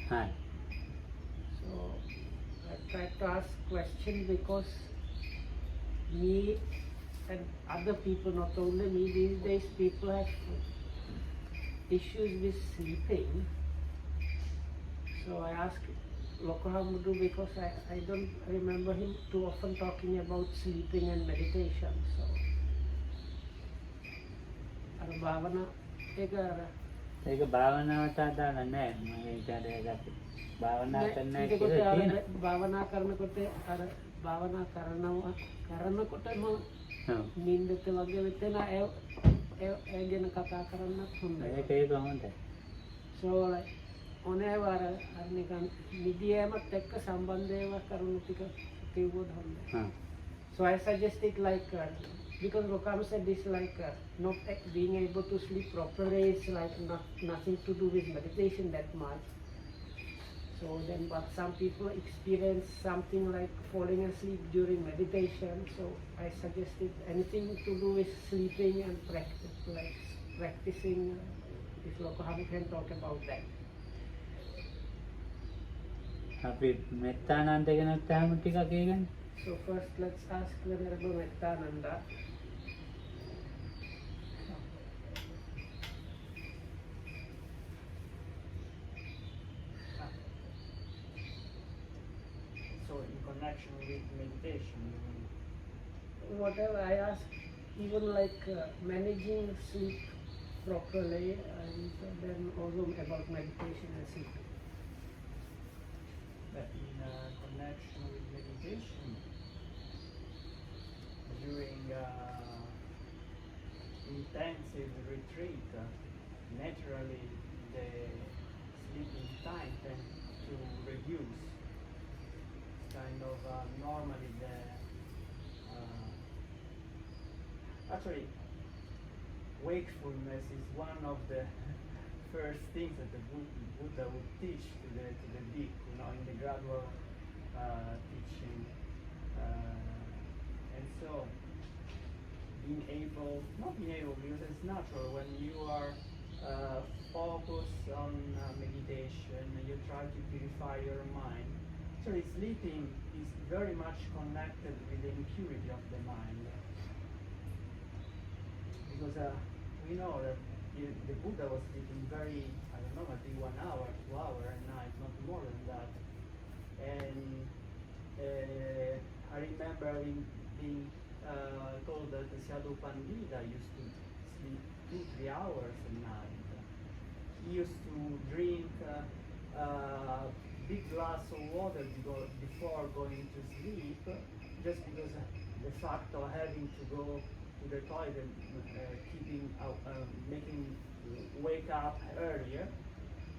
Hi. So I tried to ask questions because me and other people, not only me, these days people have issues with sleeping. So I asked Lokahamudu because I don't remember him too often talking about sleeping and meditation. So අර භාවනා ඒක අර ඒක භාවනාවට අදාළ නැහැ. මම ඒක අරගත්තේ. භාවනා කරන්න ඒකකොට කියලා අර තියෙනවා. භාවනා කරනකොට අර භාවනා කරනකොටම ඔව්. නිින්දට වගේ වෙතන ඒ ගැන කතා කරන්නත් හොඳයි. ඒක හොඳයි. So like ඕනෑව අර නිකන් නිදියමත් එක්ක සම්බන්ධ ඒවා කරුණු ටික කිව්වොත් හොඳයි. So I suggested like because Rokam said this like not being able to sleep properly is like nothing to do with meditation that much. So then but some people experience something like falling asleep during meditation. So I suggested anything to do with sleeping and practice, like practicing, if Lokaham can talk about that. අපි මෙත්තානන්ද ගැන තාම ටිකක් කියගන්න. So first let's ask Venerable Mettananda. So in connection with meditation, you mean? Whatever I ask, even like managing sleep properly, and then also about meditation and sleep. But in connection with meditation, during intensive retreat, naturally the sleeping time tends to reduce. Kind of normally the actually wakefulness is one of the first things that the Buddha would teach to the bhikkhu, in the gradual teaching, and so not being able, because it's natural when you are focused on meditation, you try to purify your mind. Actually, sleeping is very much connected with the impurity of the mind, because we know that the Buddha was sleeping very, I don't know, maybe 1 hour, 2 hours a night, not more than that. And I remember being told that the Sadhu Pandita used to sleep 2-3 hours a night. He used to drink big glass of water before going to sleep, just because the fact of having to go to the toilet, making wake up earlier,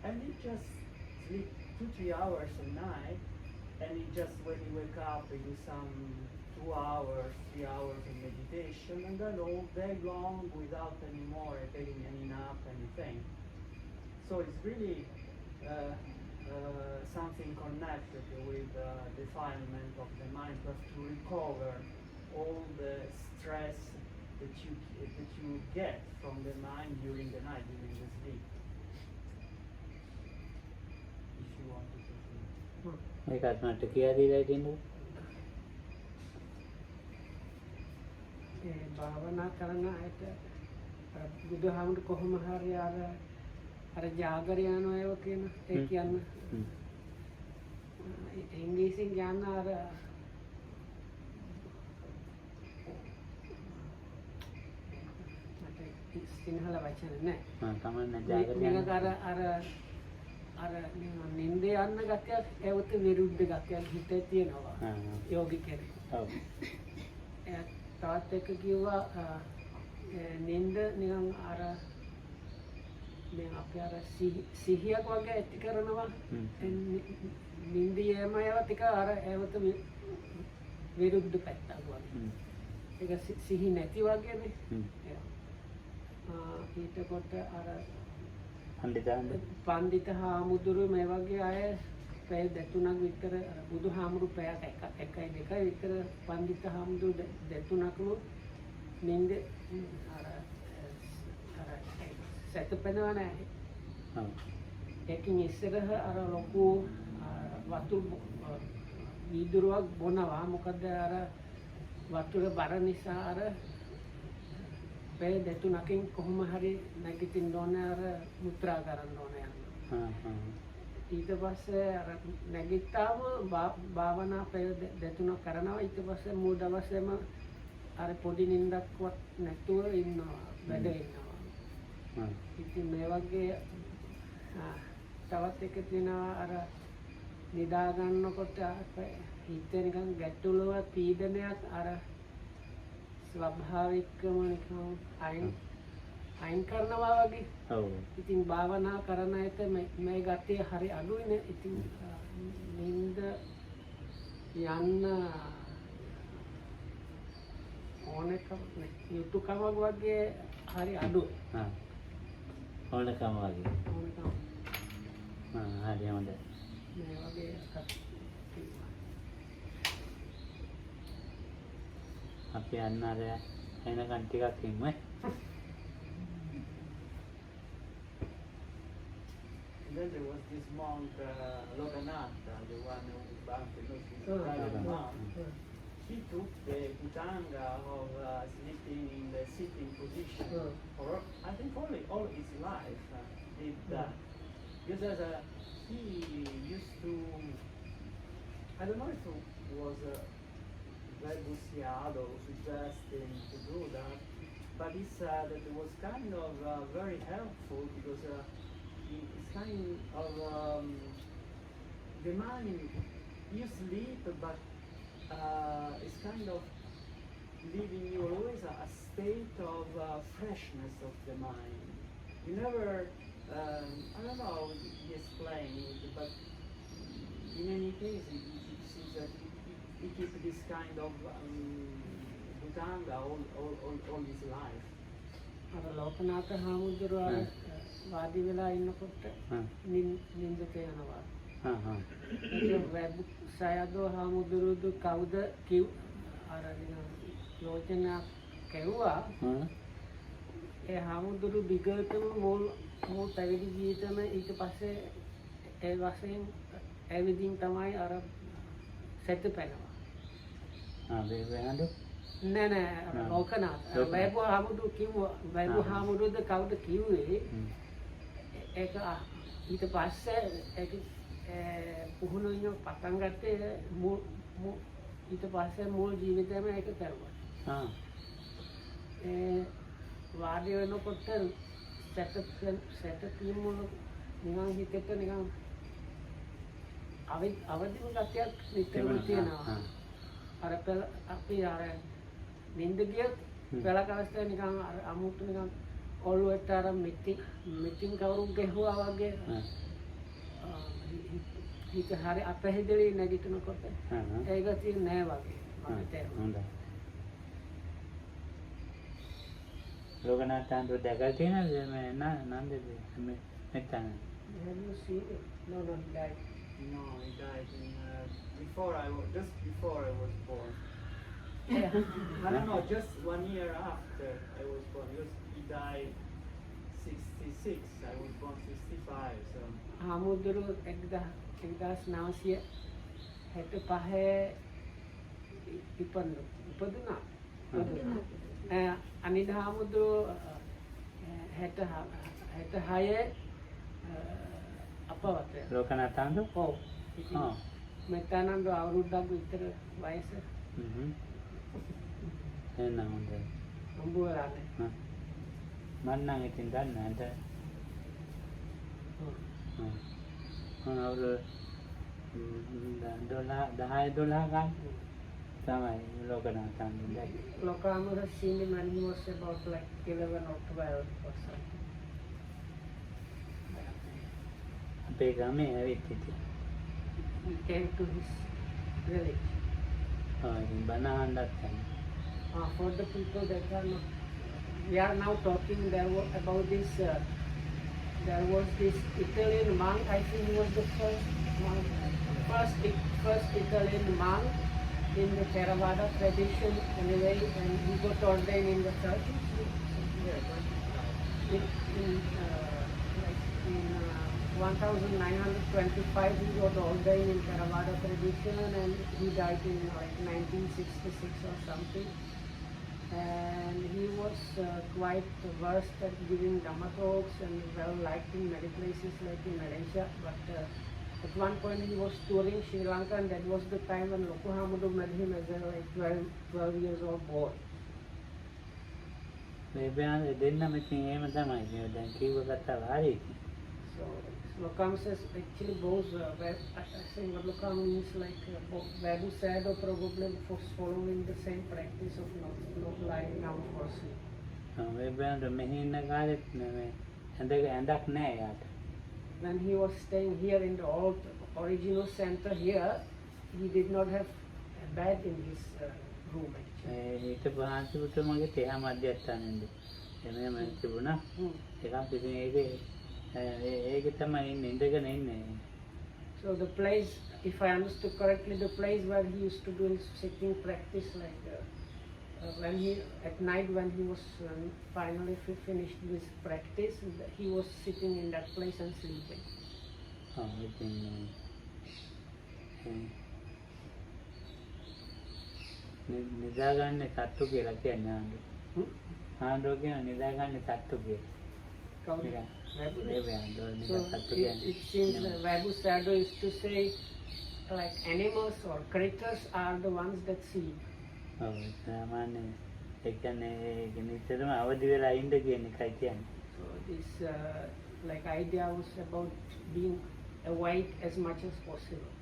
and he just sleep 2-3 hours a night, and he just when he wake up he do some 2 hours, 3 hours of meditation, and then all day long without any more taking any nap, anything. So it's really something connected with defilement of the mind, just to recover all the stress that you get from the mind during the night, during the sleep. If you want to say. මේකත් මට කියලා දීලා තියෙනවා. ඒ භාවනා කරන අයට බුදුහාමුදුරු කොහොම හරි අර ජාගර යනවා ඒව කියන ඒ කියන්න ඉංග්‍රීසියෙන් කියන්න අර සිංහල වචන නෑ තමන්න ජාගර මේක අර නින්දේ යන්න ගතියක් ඒවත් විරුද්ධ ගතියක් හිතේ තියෙනවා යෝගිකෙනෙක්. ඔව්. තවත් එක කිව්වා නින්ද නිකන් අර මේ අපේ අර සිහියක් වගේ ඇති කරනවා. නින්දියේම ඒවා ටික අර ඒවත් විරුද්ධ පැත්තක් වගේ. ඒක සිහි නැති වගේනේ. ඊට කොට අර පණ්ඩිත හාමුදුරු මේ වගේ අය පැය 2-3ක් විතර බුදුහාමුදුරු පැයක් 1-2 විතර පණ්ඩිත හාමුදුරු 2-3ක්ලු නින්ද අර සැතපෙනවා නෑ. ඒකින් ඉස්සරහ අර ලොකු වතුර වීදුරුවක් බොනවා. මොකද අර වතුර බර නිසා අර පැය දෙතුනකින් කොහොම හරි නැගිටින්න ඕනේ අර මුත්‍රා කරන්න ඕනේ යන්න. ඊට පස්සේ අර නැගිට්ටාම භාවනා පැය දෙතුනක් කරනවා. ඊට පස්සේ මුල් දවසේම අර පොඩි නිින්දක්වත් නැතුව ඉන්නවා. වැඩ ඉන්නවා. ඉතින් මේ වගේ තවත් එක තියෙනවා අර නිදා ගන්නකොට හිතේ නිකන් ගැටලුව පීඩනයක් අර ස්වභාවිකම නිකන් අයින් කරනවා වගේ. ඔව්. ඉතින් භාවනා කරන ඇත මේ ගතිය හරි අඩුයිනේ. ඉතින් නින්ද යන්න ඕනකම යුතුයකම වගේ හරි අඩුයි. ඕනකම වගේ. ඕනකම. හරි හොඳයි. මේ වගේ අපි යන්න අර එනකන් ටිකක් ඉන්නේ. Then there was this monk, Loganatha, the one who private monk. He took the Bhutanga of sleeping in the sitting position for, I think, all his life. Did that. Because he used to, I don't know if it was Vibhusiado suggesting to do that, but he said that it was kind of very helpful because it's kind of the mind, you sleep, but it's kind of leaving you always a state of freshness of the mind. You never, I don't know how he explained it, but in any case, it seems that he keeps this kind of Bhutanga all his life. අර ලෝකනාථ හාමුදුරුවෝ වාඩි වෙලා ඉන්නකොට නින්දට යනවා. ඒක web සයදෝ හාමුදුරුවෝ කවුද කිව් අර යෝජනා කෙරුවා. ඒ හාමුදුරුවෝ විගතම මොල් පැවිදි ජීවිතම ඊට පස්සේ ඒ වශයෙන් ඇවිදින් තමයි අර සැතපෙනවා. වේවනද? නෑ ලෝකනාථ වෛභව හාමුදුරුවෝ කිව්වා. වෛභව හාමුදුරුවෝද කවුද කිව්වේ? ඒක ඊට පස්සේ ඒක පුහුණු වෙන පටන් ගත්තේ ඊට පස්සේ මුල් ජීවිතේම ඒක කරුවා. වාඩි වෙනකොට සැතපීම නිකන් හිතට නිකන් අවදිම ගතියක් නිතරම තියෙනවා. අර අපි අර නින්ද ගියත් පළක අවස්ථාවේ නිකන් අර අමුතු නිකන් ඔළුවට අර මිටින් කවුරුන් ගැහුවා වගේ හිත හරි අපහැදිලි නැගිටිනකොට ඒක තියෙන්නේ නෑ වගේ මම තේරුණා. ලෝකනාථන්ට දැකලා තියෙනවද මේ නන්දේ මෙතන? Have you seen it? No, he died. No, he died in, just before I was born. Yeah. I don't know, just 1 year after I was born. Because he died 66, I was born 65, so. හාමුදුරුවෝ 1965 ඉපදුනා. අනිත් හාමුදුරුවෝ 66 අපවත්. ලෝකනාථන්ද? ඔව්. මෙතනන්ද අවුරුද්දක් විතර වයස. එන්න හොඳයි. අඹුවලානේ. මම නම් ඉතින් දන්නේ නැහැ. අවුරුදු 10-12 ගන්න තමයි ලෝකනාථන් දැක්කේ. Lokamura seen him when he was about like 11 or 12 or something. අපේ ගමේ ඇවිත් ඉතින්. He came to his village. ඉතින් බණ අහන්නත් යනවා. For the people that are not, we are now talking about this. There was this Italian monk. I think he was the first Italian monk in the Theravada tradition. Anyway, and he got ordained in the church. In 1925 he got ordained in Theravada tradition, and he died in like 1966 or something. And he was quite versed at giving Dhamma talks and well liked in many places like in Malaysia. But at one point he was touring Sri Lanka, and that was the time when Loku Hamudu met him as a like 12 years old boy. So Lokam says actually both, I think what Lokam means like Babu said, or probably for following the same practice of not lying down for sleep. When he was staying here in the old original center here, he did not have a bed in his room actually. So the place, if I understood correctly, the place where he used to do his sitting practice, like when he at night when he was finally finished his practice, he was sitting in that place and sleeping. So it seems Vabu Sadhu used to say like animals or critters are the ones that sleep. So this like idea was about being awake as much as possible.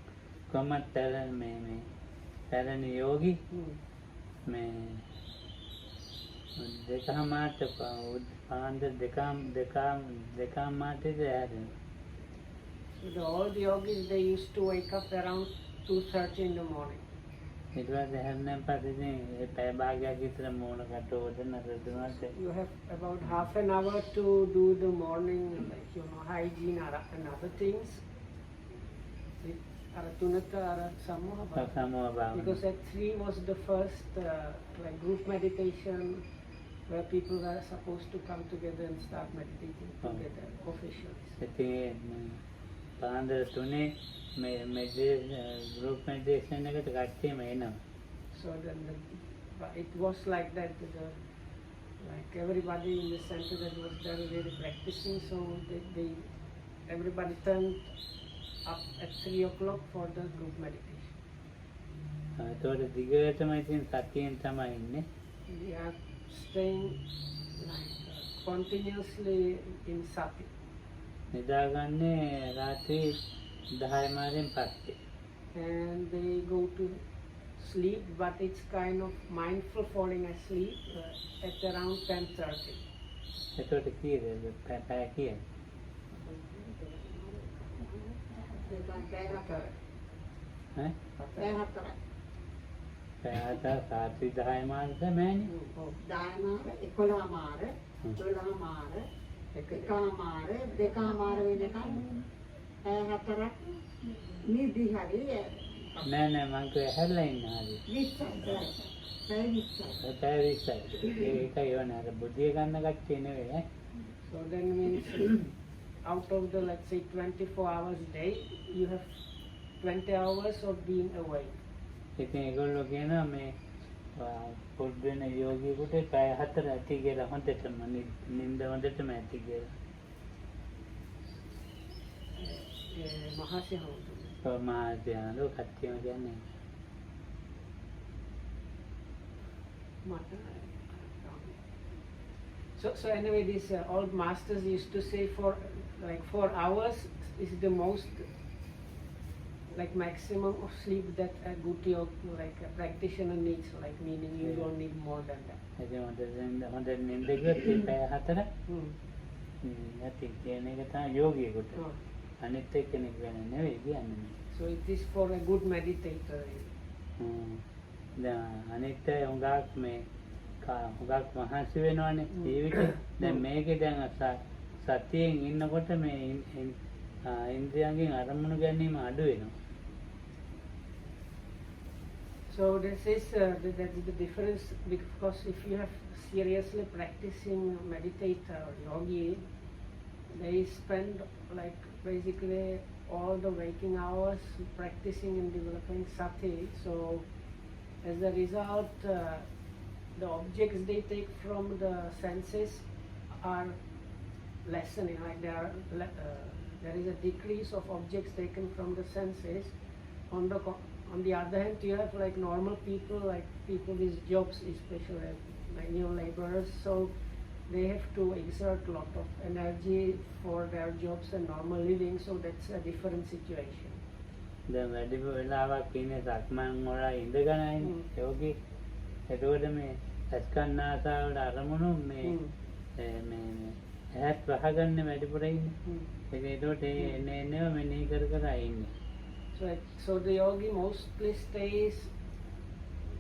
So all the yogis, they used to wake up around 2:30 in the morning. You have about half an hour to do the morning, like hygiene and other things. Because at 3 was the first like group meditation where people were supposed to come together and start meditating together officially. So then it was like that, like everybody in the center that was there really practicing, so everybody turned up at 3 o'clock for the group meditation. We are staying like continuously in sati. And they go to sleep, but it's kind of mindful falling asleep at around 10:30. So then means out of the, let's say, 24 hours a day, you have 20 hours of being awake. So anyway, these old masters used to say for like 4 hours is the most like maximum of sleep that a good yoga, like a practitioner needs, like meaning you don't need more than that. So it is for a good meditator. So this is the difference, because if you have seriously practicing meditator or yogi, they spend like basically all the waking hours practicing and developing sati. So as a result, the objects they take from the senses are lessening. Like there is a decrease of objects taken from the senses. On the other hand, you have like normal people, like people with jobs, especially manual laborers. So they have to exert a lot of energy for their jobs and normal living. So that's a different situation. දැන් වැඩිපුර වෙලාවක් ඉන්නේ සක්මන් වල ඉඳගෙනයි යෝගී. එතකොට මේ ඇස්කන්නාසාවට අරමුණු මේ ඇහත් වහගන්න වැඩිපුර ඉන්නේ. ඒකට එන්නේ මෙනෙහි කර ඉන්නේ. So the yogi mostly stays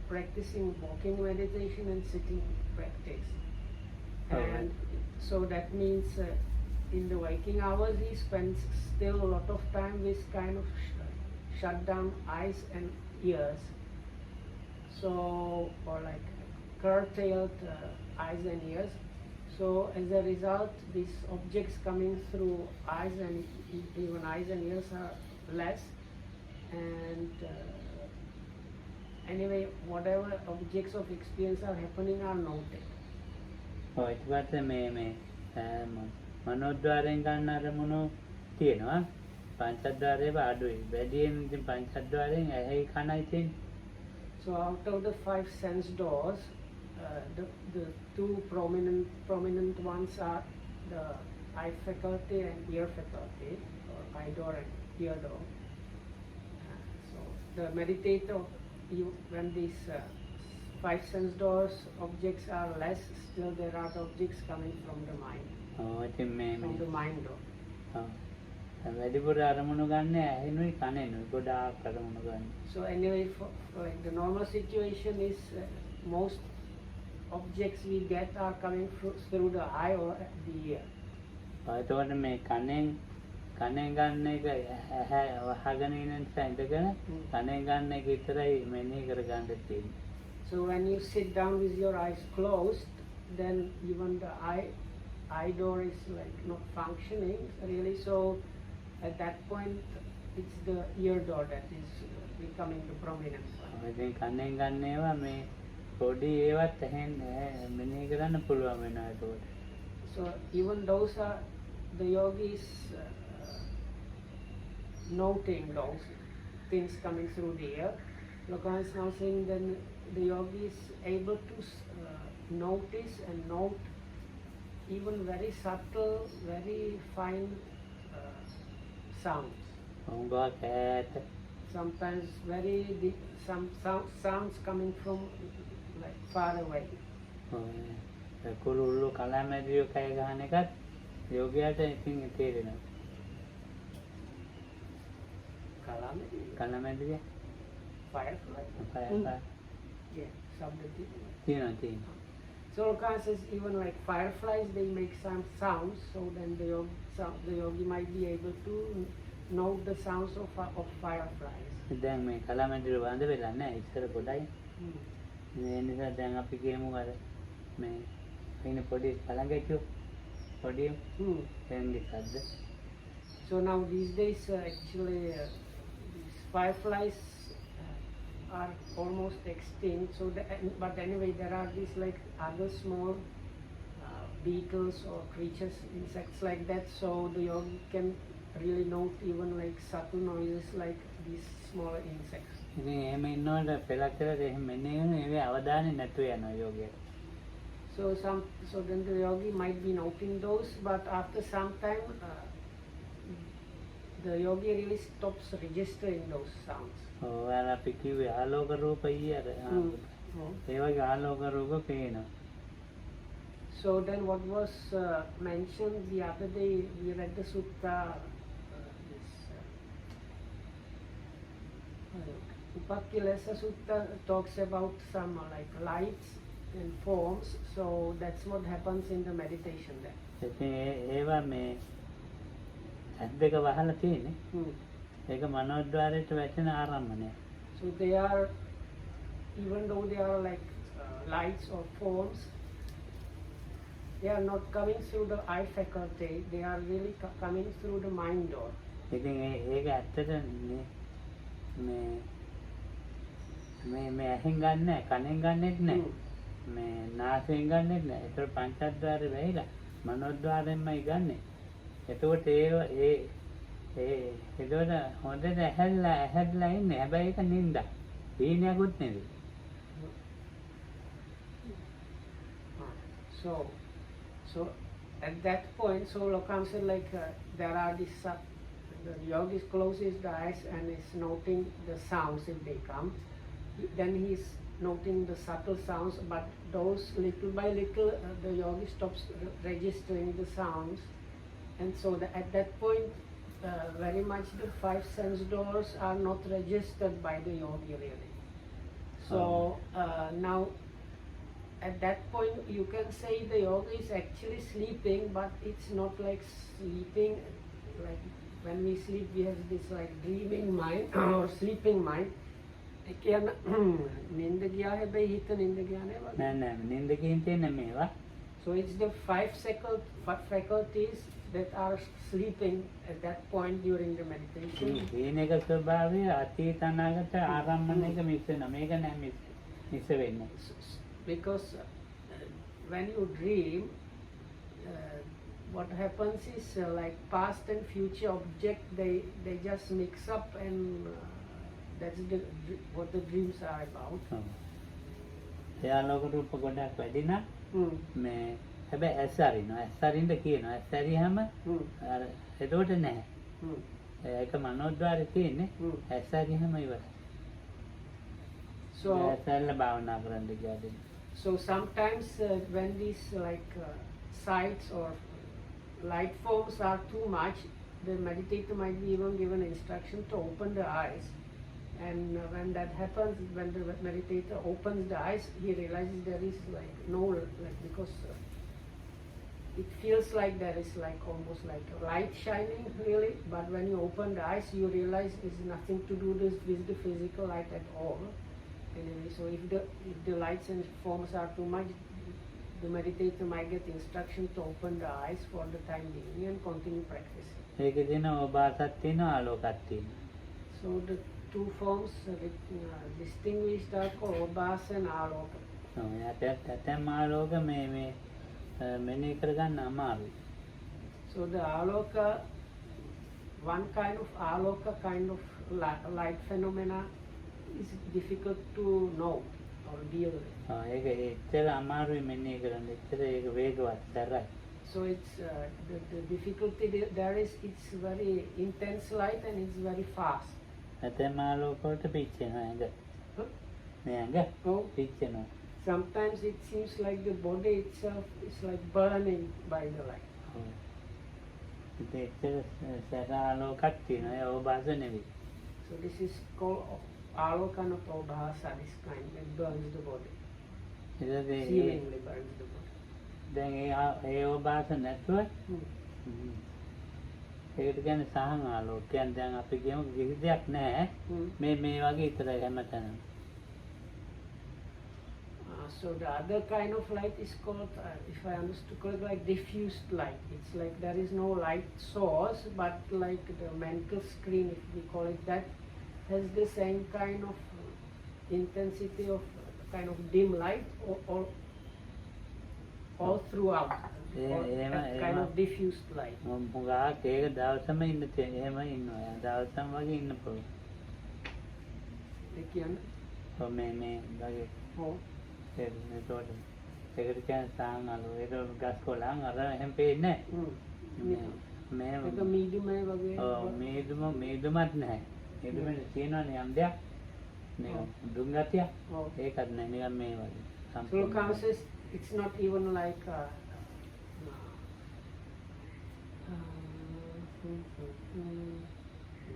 practicing walking meditation and sitting practice. And so that means in the waking hours he spends still a lot of time with kind of shut down eyes and ears. So, or like curtailed eyes and ears. So as a result, these objects coming through eyes and even eyes and ears are less. And anyway, whatever objects of experience are happening are noted. ඊට පස්සේ මේ මනෝද්වාරයෙන් ගන්න අරමුණු තියෙනවා. පංචද්වාරයේ අඩුයි. වැඩියෙන් ඉතින් පංචද්වාරයෙන් ඇහි කනයි තියෙන්නේ. So out of the 5 sense doors, the 2 prominent ones are the eye faculty and ear faculty, or eye door and ear door. So the meditator, when these 5 sense doors objects are less, still there are objects coming from the mind. From the mind door. වැඩිපුර අරමුණු ගන්න ඇහෙනුයි කනෙනුයි ගොඩාක් අරමුණු ගන්න. So anyway, for like the normal situation is most objects we get are coming through the eye or the ear. එතකොට මේ කනෙන් ගන්න එක ඇහැ වහගෙන ඉන්න නිසා ඉඳගෙන කනෙන් ගන්න එක විතරයි මෙනෙහි කර ගන්න තියෙන්නේ. So when you sit down with your eyes closed, then even the eye door is like not functioning really. So at that point, it's the ear door that is becoming the prominent one. ඉතින් කනෙන් ගන්න ඒවා මේ පොඩි ඒවත් ඇහෙන් මෙනෙහි කරන්න පුළුවන් වෙනවා ඒකට. So even those are the yogis noting those things coming through the ear. Lokan is now saying then the yogi is able to notice and note even very subtle, very fine sounds. Sometimes very deep, some sounds coming from like far away. කුරුල්ලෝ කලමැදිරිය කය ගහන එකත් යෝගියාට ඉතින් තේරෙනවා. කලමැදිරිය Firefly. Yeah, තියෙනවා. So Lokan says even like fireflies, they make some sounds. So then the yogi might be able to note the sounds of fireflies. දැන් මේ කලමැදිරිය වඳ වෙලා නැහැ ඉස්සර පොඩයි. මේ නිසා දැන් අපි කියමු අර මේ ඉන්න පොඩි කලංගැටියෝ පොඩි එන්නේ සද්ද. So now these days actually these fireflies are almost extinct. So but anyway there are these like other small beetles or creatures, insects like that. So the yogi can really note even like subtle noises like these small insects. ඉතින් එහෙම ඉන්නකොට පෙලක් කරලා එහෙම මෙන්නේ ඒවේ අවධානය නැතුව යනවා යෝගියට. So then the yogi might be noting those, but after some time the yogi really stops registering those sounds. අර අපි කිව්වේ ආලෝක රූප ඊයර. ඒ වගේ ආලෝක රූප පේනවා. So then what was mentioned the other day, we read the sutta, Upakilesa Sutta talks about some like lights and forms. So that's what happens in the meditation there. ඒවා මේ ඇස් දෙක වහලා තියෙන්නේ. ඒක මනෝද්වාරයට වැටෙන ආරම්භණය. So they are, even though they are like lights or forms, they are not coming through the eye faculty, they are really coming through the mind door. ඉතින් ඒක ඇත්තට මේ ඇහෙන් ගන්න නැහැ, කනෙන් ගන්නෙත් නැහැ. මේ නාසයෙන් ගන්නෙත් නැහැ. ඒතර පංචද්වාරේ වෙයිලා මනෝද්වාරයෙන්මයි ගන්නෙ. එතකොට එතකොට හොඳට ඇහැදලා ඉන්නේ. හැබැයි ඒක නින්දා. හීනයක්වත් නෙවෙයි. So at that point, so Lokam said like there are these the yogis closes the eyes and is noting the sounds if they come. Then he's noting the subtle sounds, but those little by little the yogi stops registering the sounds, and so at that point very much the 5 sense doors are not registered by the yogi really. So now at that point you can say the yogi is actually sleeping, but it's not like sleeping like when we sleep we have this like dreaming mind or sleeping mind. නින්ද ගියා හැබැයි හිත නින්ද ගියා නේ වගේ. නෑ නින්ද කියන තියෙන මේවා. So it's the 5 faculties that are sleeping at that point during the meditation. කියන එක ස්වභාවය අතීත අනාගත ආරම්භන එක මිස් වෙනවා. මේක නෑ මිස් වෙන්නේ. Because when you dream what happens is like past and future object they just mix up and that's what the dreams are about. එයා ලෝක රූප ගොඩක් වැඩි නම් මේ හැබැයි ඇස් අරිනවා. ඇස් අරින්න කියනවා. ඇස් අරියාම අර එතකොට නැහැ. ඒක මනෝද්වාරේ තියෙන්නේ. ඇස් අරියාම ඉවරයි. So ඇස් අරලා භාවනා කරන්න කියලාදී. So sometimes when these like sights or light forms are too much, the meditator might be even given instruction to open the eyes. And when that happens, when the meditator opens the eyes, he realizes there is like no like because it feels like there is like almost like a light shining really, but when you open the eyes, you realize it's nothing to do with the physical light at all. Anyway, so if the lights and forms are too much, the meditator might get instruction to open the eyes for the time being and continue practicing. ඒක දින ඔබාසත් තියෙනවා ආලෝකත් තියෙනවා. So the two forms distinguished are called Obhasa and Aloka. ඇතැම් ආලෝක මේ මෙනෙහි කරගන්න අමාරුයි. So the Aloka, one kind of Aloka kind of light phenomena is difficult to know or deal with. ඒක එච්චර අමාරුයි මෙනෙහි කරන්න. එච්චර ඒක වේගවත් තරයි. So it's the difficulty there is it's very intense light and it's very fast. ඇතැම් ආලෝක වලට පිච්චෙනවා ඇඟ. මේ ඇඟ පිච්චෙනවා. Sometimes it seems like the body itself is like burning by the light. ඉතින් එච්චර සැර ආලෝකයක් තියෙනවා. ඒ ඕභාස නෙවෙයි. So this is called Aloka not Obhasa, this kind that burns the body. Seemingly burns the body. දැන් ඒ ඕභාස නැතුව ඒකට කියන්නේ සහන් ආලෝකයන්. දැන් අපි කියමු කිසි දෙයක් නැහැ. මේ වගේ විතරයි හැමතැනම. So the other kind of light is called, if I understood correctly, like diffused light. It's like there is no light source, but like the mental screen, if we call it that, has the same kind of intensity of kind of dim light all throughout. Kind of diffused light. මුගාක් ඒක දවසම ඉන්න තියෙන. එහෙම ඉන්නවා. දවසම වගේ ඉන්න පුළුවන්. ඒ කියන්නේ මේ වගේ ඒකට කියන්නේ සාහන් ආලෝක. ඒක ගස් කොළන් අර එහෙම පේන්නේ නැහැ. ඒක මීදුමේ වගේ. ඔව් මීදුමත් නැහැ. මීදුමේ තියෙනවනේ යම් දෙයක්. නිකන් දුම් ගතිය. ඒකත් නැහැ. නිකන් මේ වගේ. So conscious, it's not even like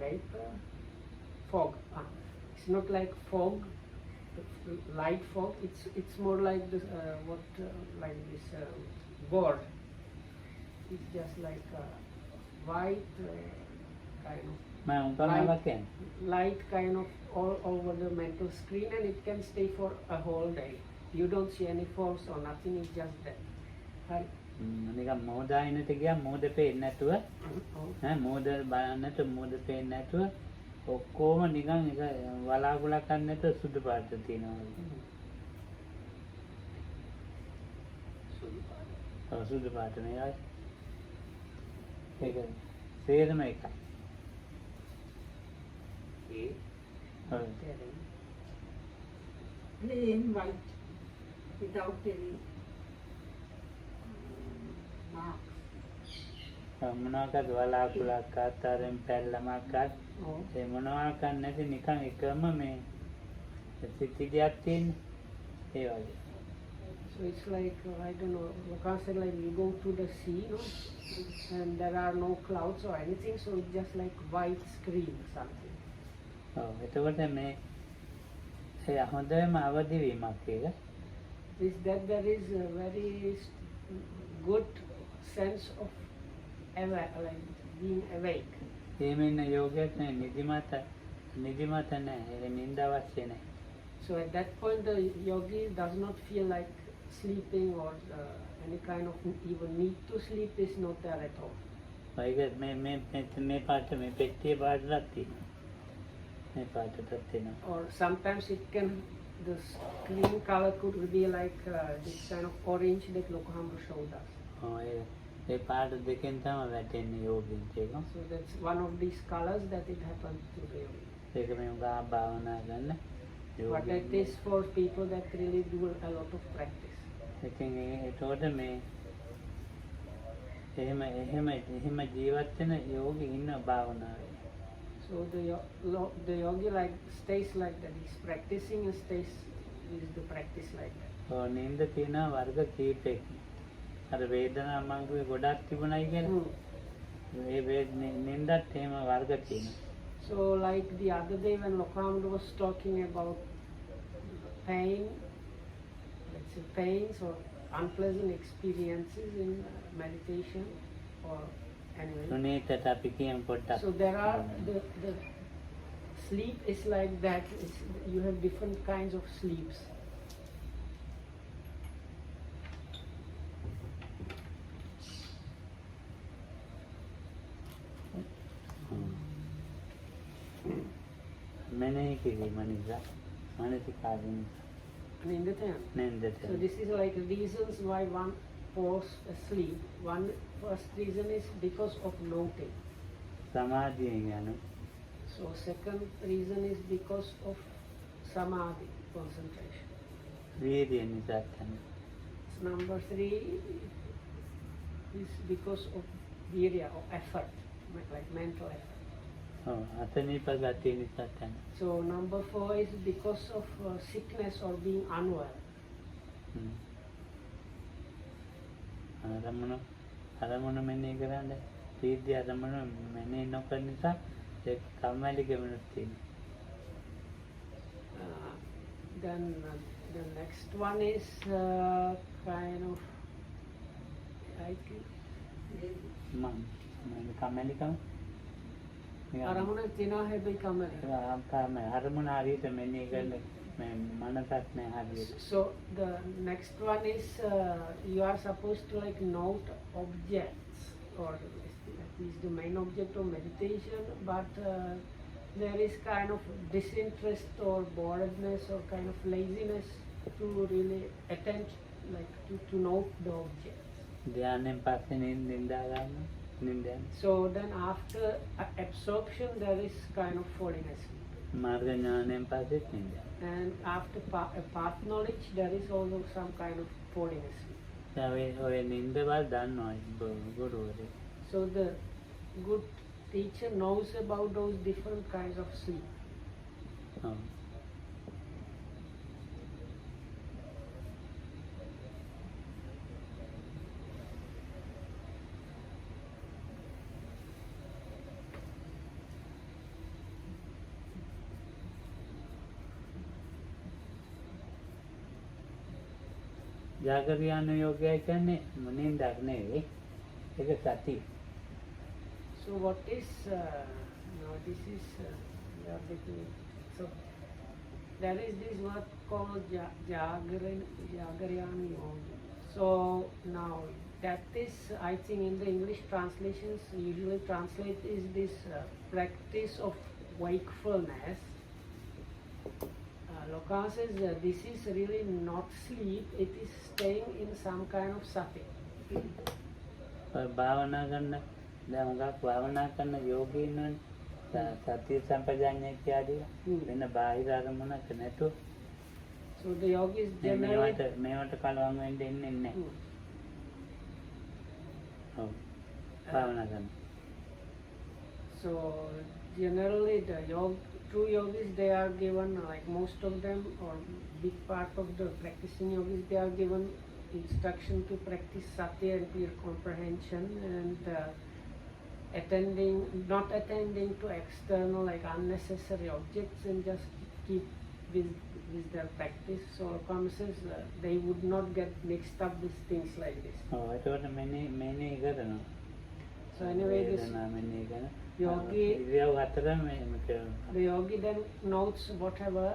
vapor, fog. It's not like fog, light fog. It's more like this like this board. It's just like white kind of light kind of all over the mental screen, and it can stay for a whole day. You don't see any forms or nothing. It's just that. Right? නිකන් මෝද ආයිනට ගියා මෝද පේන්නේ නැතුව ඈ මෝද බලන්නට මෝද පේන්නේ නැතුව ඔක්කොම නිකන් එක වලාකුලක් ගන්න නැතුව සුදු පාට තියෙනවා. සුදු පාට නේ ඒක සේරම එකයි. Plain white without any marks. මොනවාකද වලාකුලක් අතරින් පැල්ලමක් ඒ මොනවා කන්නේ නැති නිකන් එකම මේ සිතිජයක් තියෙන්නේ ඒ වගේ. So it's like I don't know. You can't say like you go to the sea, no, and there are no clouds or anything. So it's just like white screen or something. එතකොට මේ ඒ හොඳම අවදිවීමක් ඒක. Is that there is a very good sense of like being awake. එහෙම යෝගයක් නේ නිදිමත නැහැ ඒ නිින්ද අවශ්‍ය නැහැ. So at that point the yogi does not feel like sleeping or any kind of even need to sleep is not there at all. ඒක මේ පාට මේ පෙට්ටියේ පාටක් තියෙනවා. මේ පාටක් තියෙනවා. Or sometimes it can the screen color could be like this kind of orange that Lokahama showed us. ඒ පාට දෙකෙන් තමයි වැටෙන්නේ යෝගින්ට ඒක. So that's one of these colors that it happens to the yogi. ඒක මේ උගා භාවනා කරන But it is for people that really do a lot of practice. ඉතින් ඒතකොට මේ එහෙම ජීවත් වෙන යෝගි ඉන්න භාවනාවේ. So the yogi like stays like that. He's practicing and stays with the practice like that. නින්ද තියෙන වර්ග කීපයක්. අර වේදනා මංගුවේ ගොඩක් තිබුණයි කියන්නේ. ඒ නින්දත් එහෙම වර්ග තියෙනවා. So like the other day when Lokhamda was talking about pain, let's say pains or unpleasant experiences in meditation or anyway. සුනීතට අපි කියමු පොඩ්ඩක්. So there are the sleep is like that. You have different kinds of sleeps. මෙනෙහි කිරීම නිසා මානසිකාවෙන් So this is like reasons why one falls asleep. One first reason is because of noting. සමාධියෙන් යන. So second reason is because of samadhi, concentration. වීර්යය නිසා තමයි. Number 3 is because of virya or effort, like mental effort. අතනීප ගතිය නිසා තමයි. So number 4 is because of sickness or being unwell. අරමුණ මෙනෙහි කරන්නේ වීර්ය අරමුණ මෙනෙහි නොකරන නිසා ඒ කම්මැලිකමක් තියෙනවා. Then the next one is kind of like කම්මැලිකම. අරමුණ තියනවා හැබැයි කම්මැලි. අරමුණ හරියට මෙනෙහි කරන මනසක් නැහැ හරියට. So the next one is you are supposed to like note objects, or at least the main object of meditation, but there is kind of disinterest or boredness or kind of laziness to really attend, like to note the objects. ධ්‍යානෙන් පස්සේ නින්දා ගන්න. So then after absorption there is kind of falling asleep. මාර්ග ඥානයෙන් පස්සේ නින්දා. And after path knowledge there is also some kind of falling asleep. ඔය නින්දවල් දන්නවා ගුරුවරේ. So the good teacher knows about those different kinds of sleep. ජාගරියාන යෝගය කියන්නේ නින්දක් නෙවෙයි. ඒක සති. So what is now this is so there is this word called Jagaryan yoga. So now that is, I think, in the English translations usually translate is this practice of wakefulness. Lokana says this is really not sleep, it is staying in some kind of sati. භාවනා කරන දැන් මොකක් භාවනා කරන යෝගීන් සතිය සම්පජාඤ්ඤය කියලාදී වෙන බාහිර අරමුණක් නැතුව So the yogis generally මේවට කලවම් වෙන්න ඉන්නේ නැහැ. ඔව්. භාවනා කරන. So generally the true yogis, they are given, like most of them or big part of the practicing yogis, they are given instruction to practice sati and clear comprehension and not attending to external like unnecessary objects and just keep with their practice. So Lokana says they would not get mixed up with things like this. ඒකට මෙනේ කරනවා. So anyway, this yogi, the yogi then notes whatever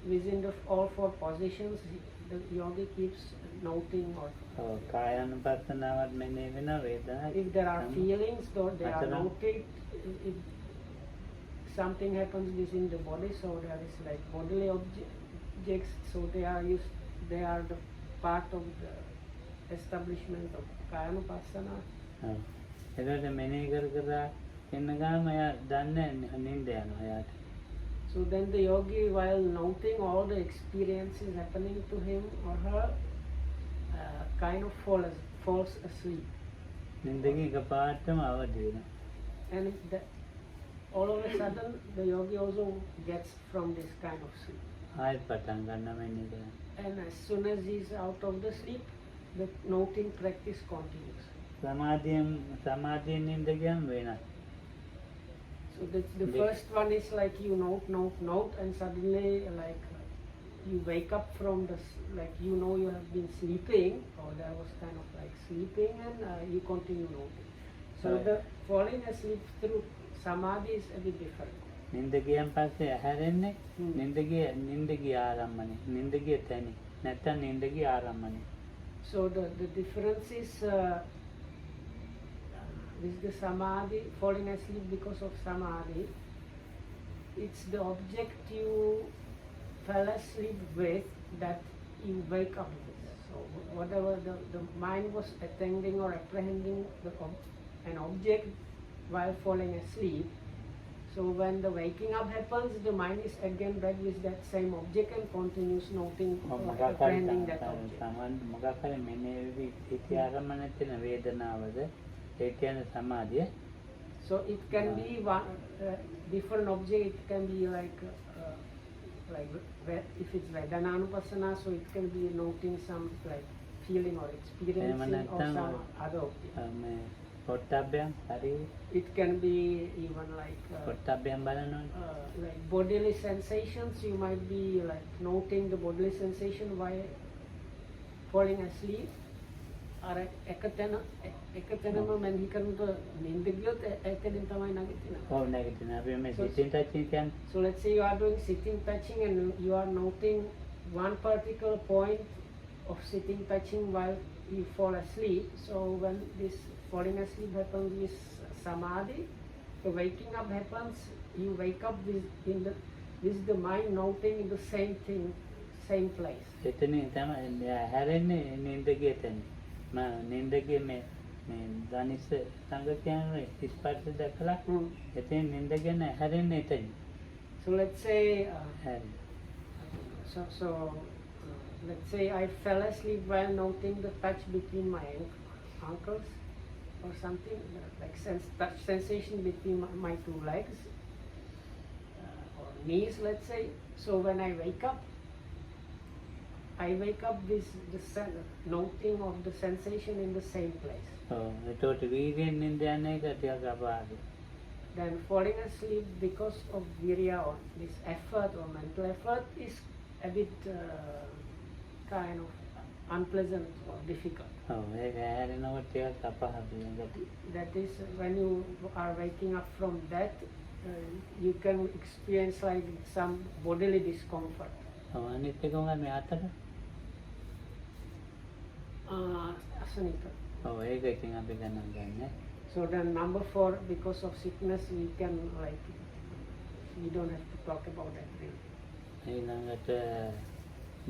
within the all four positions. The yogi keeps noting or කායानुපස්සනාවත් මෙනේ වෙනවා වේදනා. If there are feelings, though they are noted. If something happens within the body, so there is like bodily objects, so they are the part of the establishment of කායानुපස්සනා. ඒකට මෙනේ කර ඉන්න ගාම එයා දන්නේ නින්ද යනවා එයාට. So then the yogi, while noting all the experiences happening to him or her, kind of falls asleep. නින්දකින් එකපාරටම අවදි වෙනවා. And all of a sudden the yogi also gets from this kind of sleep. ආයෙත් පටන් ගන්නවා මෙනේ කරන්න. And as soon as he is out of the sleep, the noting practice continues. සමාධියෙන් නින්ද ගියම වෙනවා. So the first one is like you note and suddenly like you wake up from like you have been sleeping or there was kind of like sleeping and you continue noting. So the falling asleep through samadhi is a bit different. නින්ද ගියන් පස්සේ ඇහැරෙන්නේ නින්ද ගිය ආරම්මනේ නින්ද ගිය තැන නැත්නම් නින්ද ගිය ආරම්මනේ. So the difference is with the samadhi, falling asleep because of samadhi, it's the object you fell asleep with that you wake up with. So whatever the mind was attending or apprehending an object while falling asleep, so when the waking up happens, the mind is again back with that same object and continues noting or apprehending that object. මොකක් හරි මෙනේ ඉති ආරම්මනේ තියෙන වේදනාවද ඒ කියන්නේ සමාධිය. So it can be one different object. It can be like if it's Vedananupassana, so it can be noting some like feeling or experiencing or some other object. පොට්ටබ්බයන් හරි. It can be even like පොට්ටබ්බයන් බලනවා. Like bodily sensations. You might be like noting the bodily sensation while falling asleep. අර එකතැනම මෙනෙහි කරනකොට නිින්ද ගියොත් එතනින් තමයි නැගිටිනවා. ඔව් නැගිටිනවා. අපි මේ sitting touching කියන්නේ. So let's say you are doing sitting touching and you are noting one particular point of sitting touching while you fall asleep. So when this falling asleep happens with samadhi, the waking up happens, you wake up with the mind noting in the same thing, same place. එතනින් තමයි හැරෙන්නේ නිින්ද ගිය තැන. නින්ද ගිය මේ ධනිස්ස සංග කියන්නේ ස්පර්ශ දැකලා එතෙන් නින්ද ගැන හැරෙන්නේ එතන. So let's say let's say I fell asleep while noting the touch between my ankles or something like touch sensation between my two legs or knees, let's say. So when I wake up with the noting of the sensation in the same place. ඒකට වීර්යෙන් නින්ද යන එක ටිකක් අපාරුයි. Then falling asleep because of virya or this effort or mental effort is a bit kind of unpleasant or difficult. ඒක හැරෙනකොට ටිකක් අපහසුයි. That is when you are waking up from that, you can experience like some bodily discomfort. අනිත් එක මොකක්ද මේ අතට? Asanika. Oh, ඒක ඉතින් අපි ගණන් ගන්න. So then number 4, because of sickness, we can like, we don't have to talk about that really. ඊළඟට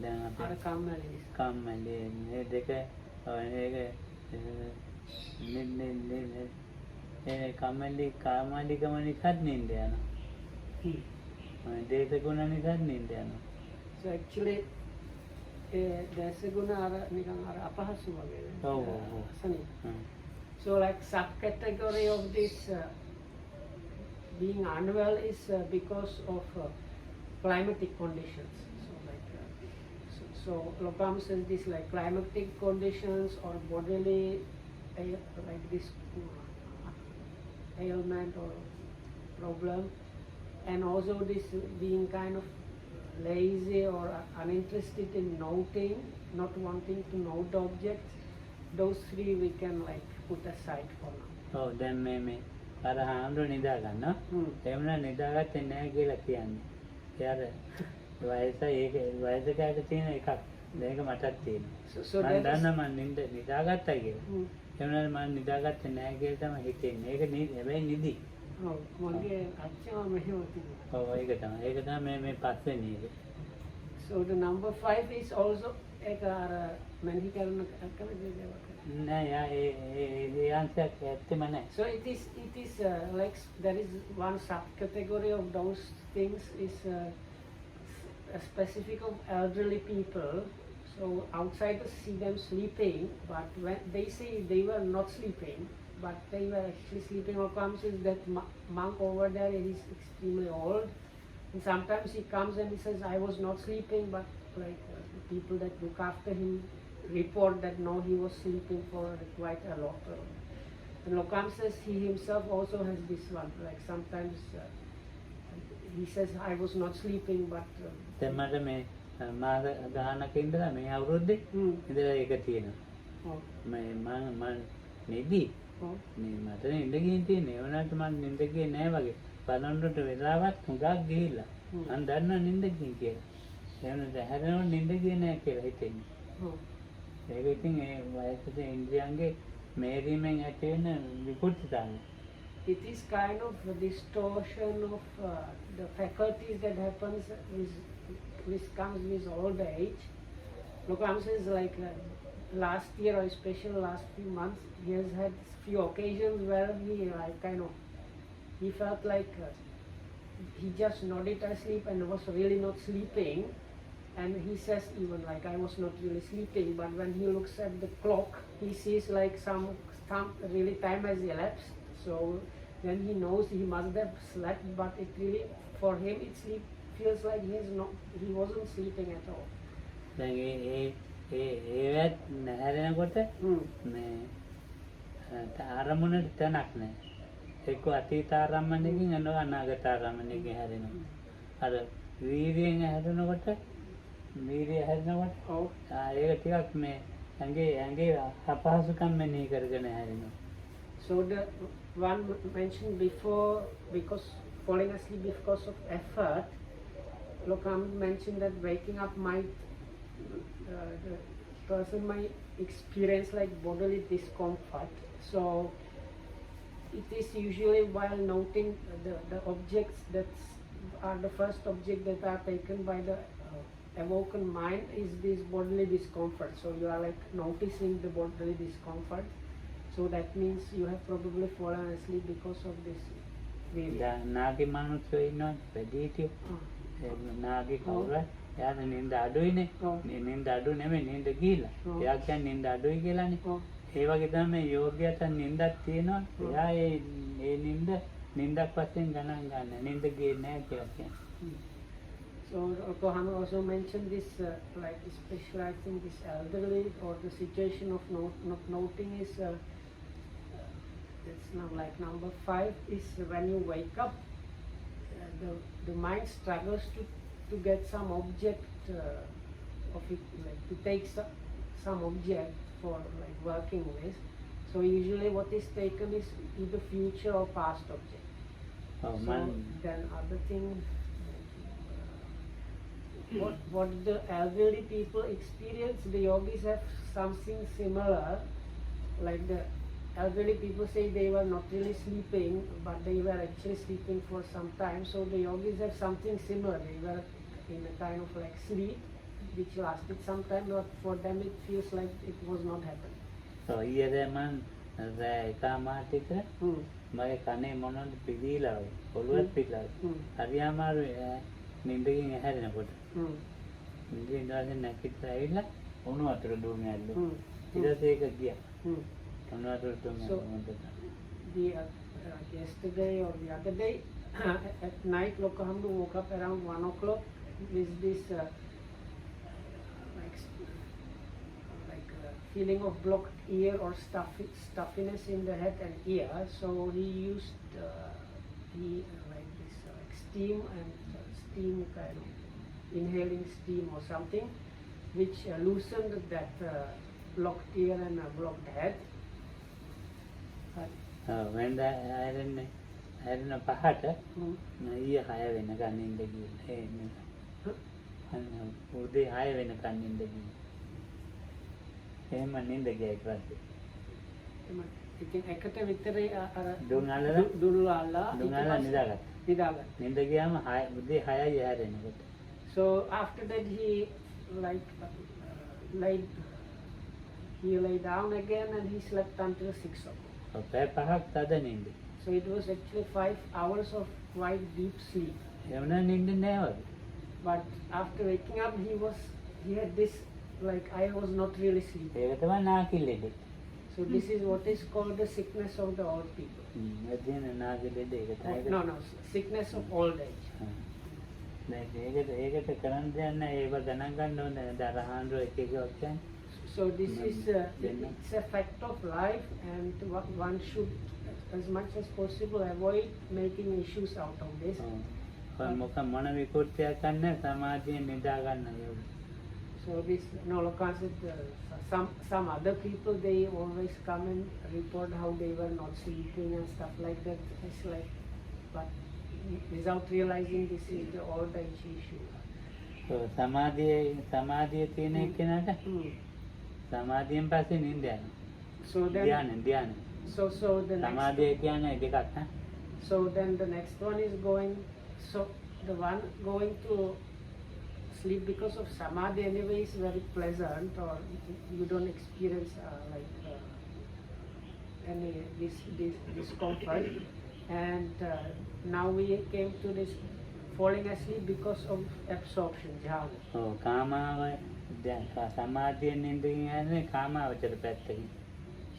දැන් අපි Our කම්මැලි. කම්මැලි මේ දෙක ඒ කම්මැලි කාමලිකම නිසාත් නින්ද යනවා. දේශගුණ නිසාත් නින්ද යනවා. So actually, දේශගුණ අර නිකන් අර අපහසු වගේ. ඔව් ඔව්. So like subcategory of this being unwell is because of climatic conditions. So like so Lokam says this like climatic conditions or bodily like this ailment or problem, and also this being kind of lazy or uninterested in noting, not wanting to note the objects. Those 3 we can like put aside for now. ඔව් දැන් මේ අර හාමුදුරුවෝ නිදා ගන්නවා. එහෙම නිදාගත්තේ නැහැ කියලා කියන්නේ. එයාට වයසයි ඒක වයසකට තියෙන එකක්. මේක මටත් තියෙනවා. මම දන්නා මම නිදාගත්තා කියලා. එහෙම මම නිදාගත්තේ නැහැ කියලා තමයි හිතෙන්නේ. ඒක හැබැයි නිදි. ඔව් මගේ අච්චාම මෙහෙම තිබුණා. ඔව් ඒක තමයි මේ පස්වෙනි එක. So the number 5 is also එක අර මෙනෙහි කරන දේවල්. නෑ යා ඒ අංශයක් ඇත්තම නෑ. So it is like there is one subcategory of those things is a specific of elderly people. So outsiders see them sleeping, but when they say they were not sleeping, but they were actually sleeping. Or comes is that monk over there, he is extremely old, and sometimes he comes and he says, I was not sleeping, but like the people that look after him report that no, he was sleeping for quite a lot. And Lokam says he himself also has this one, like sometimes he says I was not sleeping, but දැන් මට මේ මාස ගානක ඉඳලා මේ අවුරුද්දේ ඉඳලා ඒක තියෙනවා. මම නිදි. මේ මට නිින්ද ගිහින් තියෙන්නේ. ඒ වුණාට මම නිින්ද ගියේ නෑ වගේ. බලනකොට වෙලාවක් හුඟක් ගිහිල්ලා. මම දන්නවා නිින්ද ගිහින් කියලා. ඒ වුණාට හැරෙනකොට නිින්ද ගියේ නෑ කියලා හිතෙන්නේ. ඒක ඉතින් ඒ වයසට ඉන්ද්‍රියන්ගේ මේරීමෙන් ඇති වෙන විකෘතිතාවය. It is kind of a distortion of the faculties that happens which comes with old age. Lokam says like last year or especially last few months, he has had few occasions where he like kind of he felt like he just nodded asleep and was really not sleeping. And he says even like I was not really sleeping, but when he looks at the clock, he sees like some really time has elapsed. So then he knows he must have slept, but it really for him it feels like he wasn't sleeping at all. දැන් ඒවත් නැහැරෙනකොට මේ ආරමුණට තැනක් නැහැ. එක්ක අතීත ආරම්මණයකින් යනවා අනාගත ආරම්මණයකින් හැරෙනවා. අර වීර්යයෙන් හැරෙනකොට ඒක ටිකක් මේ ඇඟේ අපහසුකම් මෙනෙහි කරගෙන හැරෙනවා. So the one mentioned before, because falling asleep because of effort, Lokam mentioned that waking up might the person might experience like bodily discomfort. So it is usually while noting the objects that are the first object that are taken by the awoken mind is this bodily discomfort. So you are like noticing the bodily discomfort. So that means you have probably fallen asleep because of this. නාගේ මනුස්සයෝ ඉන්නවා වැඩිහිටියෝ. නාගේ කවුරුත් එයාට නිින්ද අඩුයිනේ. නිින්ද අඩු නෙමෙයි නිින්ද ගිහිලා. එයා කියන්නේ නිින්ද අඩුයි කියලානේ. ඒ වගේ තමයි යෝගියට නිින්දක් තියෙනවා. එයා ඒ නිින්දක් වශයෙන් ගණන් ගන්න. නිින්ද ගියේ නැහැ කියලා කියන්නේ. So Kohama also mentioned this like especially I think this elderly or the situation of not noting is it's now like number 5 is when you wake up the mind struggles to get some object of it, like to take some object for like working with. So usually what is taken is either future or past object. Then other thing what the elderly people experience, the yogis have something similar. like the elderly people say they were not really sleeping, but they were actually sleeping for some time. So the yogis have something similar. They were in a kind of like sleep, which lasted some time, but for them it feels like it was not happening. So ඊයේ මම ඒකාමාටික මගේ කනේ මොනවද පිළිලා ඔළුවත් පිළිලා හරි අමාරුයි නිින්දකින් ඇහැරෙනකොට නිින්දෙන් නැගිටලා ඇවිල්ලා උණු වතුර දුන්නේ ඇල්ලු ඊට පස්සේ ඒක ගියා උණු වතුර දුන්නේ the yesterday or the other day at night Lokahamdu woke up around 1 o'clock with this feeling of blocked ear or stuffiness in the head and ear. So he used like this steam and steam kind of inhaling steam or something, which loosened that blocked ear and blocked head. When the iron පහට ඊය 6 වෙනකන් නින්ද ගියේ උදේ 6 වෙනකන් නින්ද ගියේ එහෙම නින්ද ගියා ඊට පස්සේ ඉතින් එකට විතරේ අර දුන්නාලා නිදාගත්තා නින්ද ගියාම උදේ 6යි හැරෙනකොට. So after that he lay down again and he slept until 6 o'clock. පැය 5ක් තද නින්ද. So it was actually 5 hours of quite deep sleep. එවන නින්ද නෑ වගේ. But after waking up he had this like I was not really sleeping. ඒක තමයි නාකිලෙඩ. So this is what is called the sickness of the old people. එදින නාකිලෙඩ ඒක තමයි. No, sickness of old age. දැන් ඒකට කරන්න දෙයක් නෑ ඒව ගණන් ගන්න ඕනේ දරහාන්රෝ එක එක වචන. So this is it's a fact of life and one should as much as possible avoid making issues out of this. මොක මොන විකෘතියක් ගන්න සමාජයෙන් නිදා ගන්න ඕනේ. So this Nolokan said some other people they always come and report how they were not sleeping and stuff like that. It's like, but without realizing this is the old age issue. So සමාධිය තියෙන එක්කෙනාට සමාධියෙන් පස්සේ නින්ද යනවා. So then ධ්‍යාන. So the next සමාධිය කියන්නේ දෙකක් නේ. So then the next one is going. So the one going to sleep because of samadhi anyway is very pleasant, or you don't experience any discomfort. And now we came to this falling asleep because of absorption, jhana. Oh, කාමාව සමාධියෙන් නින්දින් යන්නේ කාමාවචර පැත්තකින්.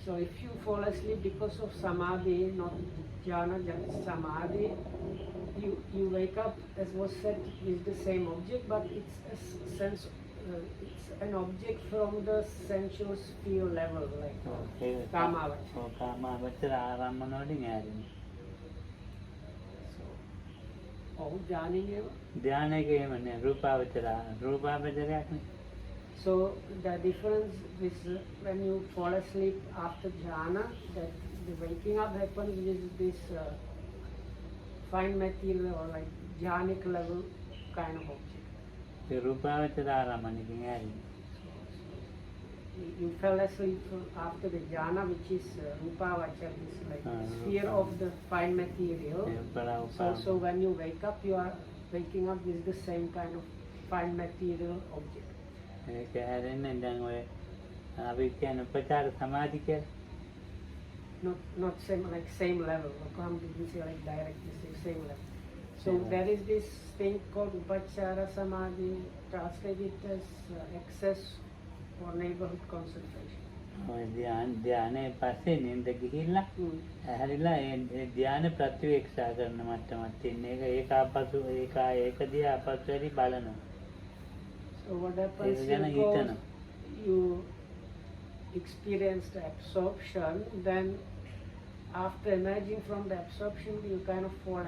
So if you fall asleep because of samadhi, not jhana, samadhi, you wake up, as was said, with the same object, but it's a sense, it's an object from the sensual sphere level, like kamavachara. කාමාවචර ආරම්මන වලින් ඈරින්. So ධානයේ ධානයේ කියන්නේ රූපාවචරයක් නේ. So the difference is when you fall asleep after jhana, that the waking up happens with this fine material or like jhanic level kind of object. The rupavachara aramanikin ඈරින්. You fell asleep after the jhana, which is rupavachara, is like sphere of the fine material. So when you wake up, you are waking up with the same kind of fine material object. ඒක හැරෙන්නේ දැන් ඔය අපි කියන උපචාර සමාධි කියලා. Not same level. Come to say like directly same level. So there is this thing called upachara samadhi, translated as excess or neighborhood concentration. ඔය ධානයේ පස්සේ නින්ද ගිහිල්ලා ඇහැරිලා ඒ ධාන ප්‍රතිවේක්ෂා කරන මට්ටමක් තියෙන එක ඒක ආපසු ඒක දිහා ආපසු හරි බලනවා. So what happens you experience the absorption, then after emerging from the absorption you kind of fall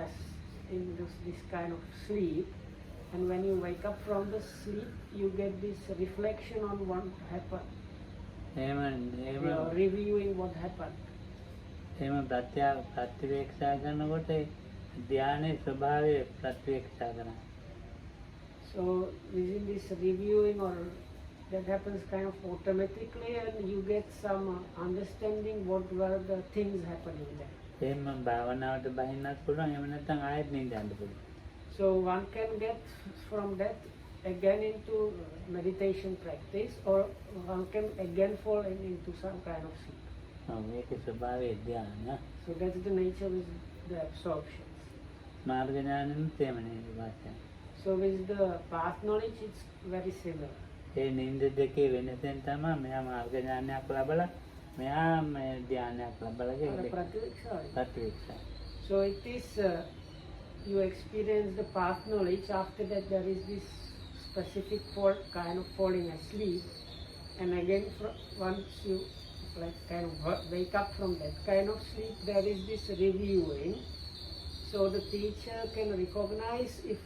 in this kind of sleep, and when you wake up from the sleep you get this reflection on what happened. You're reviewing what happened. එහෙම ප්‍රතිවේක්ෂා කරනකොට ධානයේ ස්වභාවය ප්‍රතිවේක්ෂා කරනවා. So within this reviewing or that happens kind of automatically, and you get some understanding what were the things happening there. එහෙම භාවනාවට බහින්නත් පුළුවන් එහෙම නැත්නම් ආයෙත් නිින්ද යන්න පුළුවන්. So one can get from that again into meditation practice, or one can again fall into some kind of sleep. මේකේ ස්වභාවය ධ්‍යාන. So that's the nature with the absorptions. මාර්ග ඥානෙත් එහෙම නේද වාක්‍යය. So with the path knowledge, it's very similar. ඒ නිින්ද දෙකේ වෙනසෙන් තමයි මෙයා මාර්ග ඥානයක් ලබලා මෙයා මේ ධ්‍යානයක් ලබලා කියන්නේ. ප්‍රතිවික්ෂා. So it is you experience the path knowledge. After that, there is this specific kind of falling asleep, and again once you like kind of wake up from that kind of sleep, there is this reviewing. So the teacher can recognize if